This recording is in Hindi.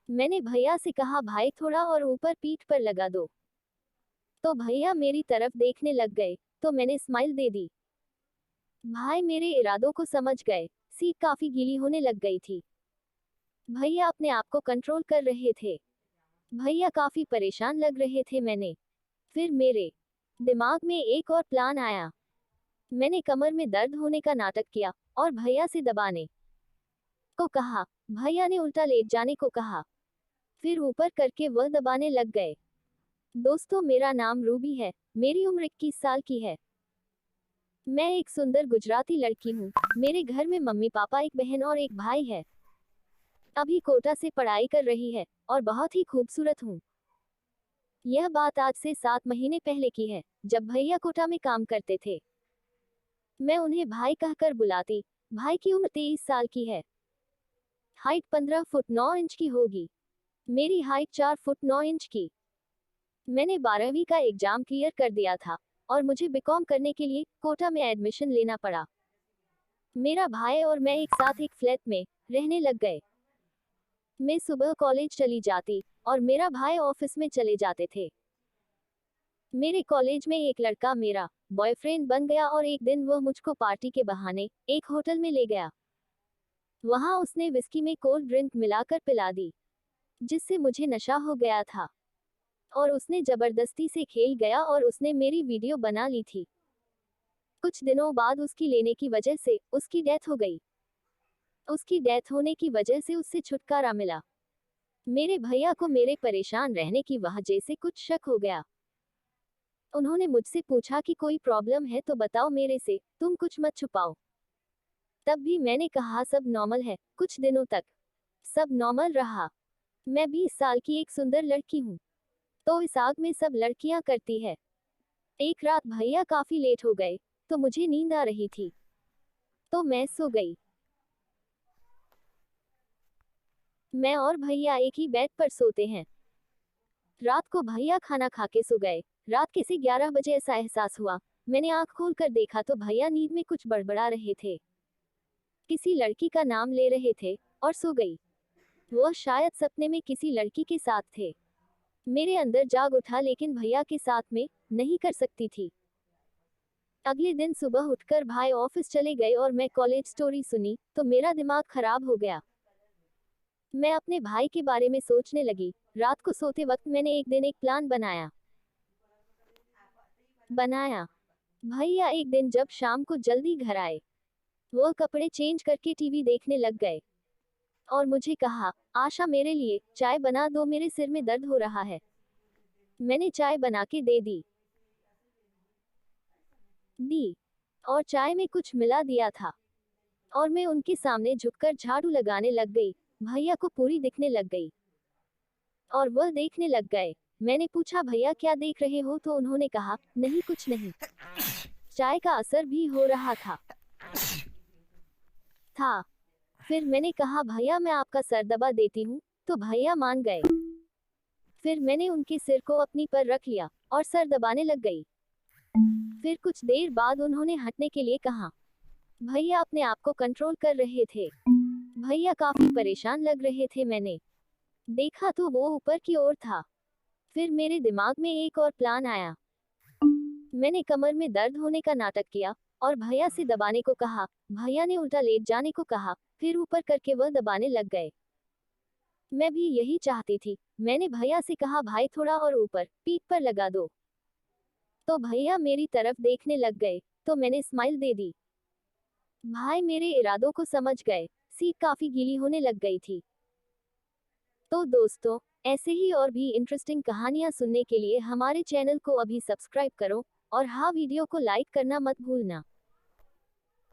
मैंने भैया से कहा भाई थोड़ा और ऊपर पीठ पर लगा दो। तो भैया मेरी तरफ देखने लग गए, तो मैंने स्माइल दे दी। भाई मेरे इरादों को समझ गए। सीट काफी गीली होने लग गई थी। भैया अपने आप को कंट्रोल कर रहे थे। भैया काफी परेशान लग रहे थे। फिर मेरे दिमाग में एक और प्लान आया। मैंने कमर में दर्द होने का नाटक किया और भैया से दबाने को कहा। भैया ने उल्टा लेट जाने को कहा। फिर ऊपर करके वह दबाने लग गए। दोस्तों, मेरा नाम रूबी है। मेरी उम्र 21 साल की है। मैं एक सुंदर गुजराती लड़की हूँ। मेरे घर में मम्मी पापा, एक बहन और एक भाई है। अभी कोटा से पढ़ाई कर रही है और बहुत ही खूबसूरत हूँ। यह बात आज से 7 महीने पहले की है, जब भैया कोटा में काम करते थे। मैं उन्हें भाई कहकर बुलाती। भाई की उम्र 23 साल की है। हाइट 15 फुट 9 इंच की होगी। मेरी हाइट 4 फुट 9 इंच की। मैंने 12वीं का एग्जाम क्लियर कर दिया था और मुझे बीकॉम करने के लिए कोटा में एडमिशन लेना पड़ा। मेरा भाई और मैं एक साथ एक फ्लैट में रहने लग गए। मैं सुबह कॉलेज चली जाती और मेरा भाई ऑफिस में चले जाते थे। मेरे कॉलेज में एक लड़का मेरा बॉयफ्रेंड बन गया और एक दिन वह मुझको पार्टी के बहाने एक होटल में ले गया। वहां उसने विस्की में कोल्ड ड्रिंक मिलाकर पिला दी, जिससे मुझे नशा हो गया था और उसने जबरदस्ती से खेल गया और उसने मेरी वीडियो बना ली थी। कुछ दिनों बाद उसकी लेने की वजह से उसकी डेथ हो गई। उसकी डेथ होने की वजह से उससे छुटकारा मिला। मेरे भैया को मेरे परेशान रहने की वजह से कुछ शक हो गया। उन्होंने मुझसे पूछा कि कोई प्रॉब्लम है तो बताओ मेरे से, तुम कुछ मत छुपाओ। तब भी मैंने कहा सब नॉर्मल है। कुछ दिनों तक सब नॉर्मल रहा। मैं 20 साल की एक सुंदर लड़की हूँ, तो इस आग में सब लड़कियां करती है। एक रात भैया काफी लेट हो गए, तो मुझे नींद आ रही थी, तो मैं सो गई। मैं और भैया एक ही बेड पर सोते हैं। रात को भैया खाना खा के सो गए। रात के से 11 बजे ऐसा एहसास हुआ। मैंने आंख खोल कर देखा तो भैया नींद में कुछ बड़बड़ा रहे थे। किसी लड़की का नाम ले रहे थे और सो गई। वह शायद सपने में किसी लड़की के साथ थे। मेरे अंदर जाग उठा, लेकिन भैया के साथ में नहीं कर सकती थी। अगले दिन सुबह उठकर भाई ऑफिस चले गए और मैं कॉलेज स्टोरी सुनी तो मेरा दिमाग खराब हो गया। मैं अपने भाई के बारे में सोचने लगी। रात को सोते वक्त मैंने एक दिन एक प्लान बनाया। भैया एक दिन जब शाम को जल्दी घर आए, वह कपड़े चेंज करके टीवी देखने लग गए और मुझे कहा, आशा मेरे लिए चाय बना दो, मेरे सिर में दर्द हो रहा है। मैंने चाय बना के दी और चाय में कुछ मिला दिया था और मैं उनके सामने झुककर झाड़ू लगाने लग गई। भैया को पूरी दिखने लग गई और वह देखने लग गए। मैंने पूछा भैया क्या देख रहे हो, तो उन्होंने कहा नहीं कुछ नहीं। चाय का असर भी हो रहा था। फिर मैंने कहा भैया मैं आपका सर दबा देती हूँ, तो भैया मान गए। फिर मैंने उनके सिर को अपनी पर रख लिया और सर दबाने लग गई। फिर कुछ देर बाद उन्होंने हटने के लिए कहा। भैया अपने आप को कंट्रोल कर रहे थे। भैया काफी परेशान लग रहे थे। मैंने देखा तो वो ऊपर की ओर था। फिर मेरे दिमाग में एक और प्लान आया। मैंने कमर में दर्द होने का नाटक किया और भैया से दबाने को कहा। भैया ने उल्टा लेट जाने को कहा। फिर ऊपर करके वह दबाने लग गए। मैं भी यही चाहती थी। मैंने भैया से कहा भाई थोड़ा और ऊपर पीठ पर लगा दो। तो भैया मेरी तरफ देखने लग गए, तो मैंने स्माइल दे दी। भाई मेरे इरादों को समझ गए। सीट काफी गीली होने लग गई थी। तो दोस्तों, ऐसे ही और भी इंटरेस्टिंग कहानियां सुनने के लिए हमारे चैनल को अभी सब्सक्राइब करो और हाँ, वीडियो को लाइक करना मत भूलना।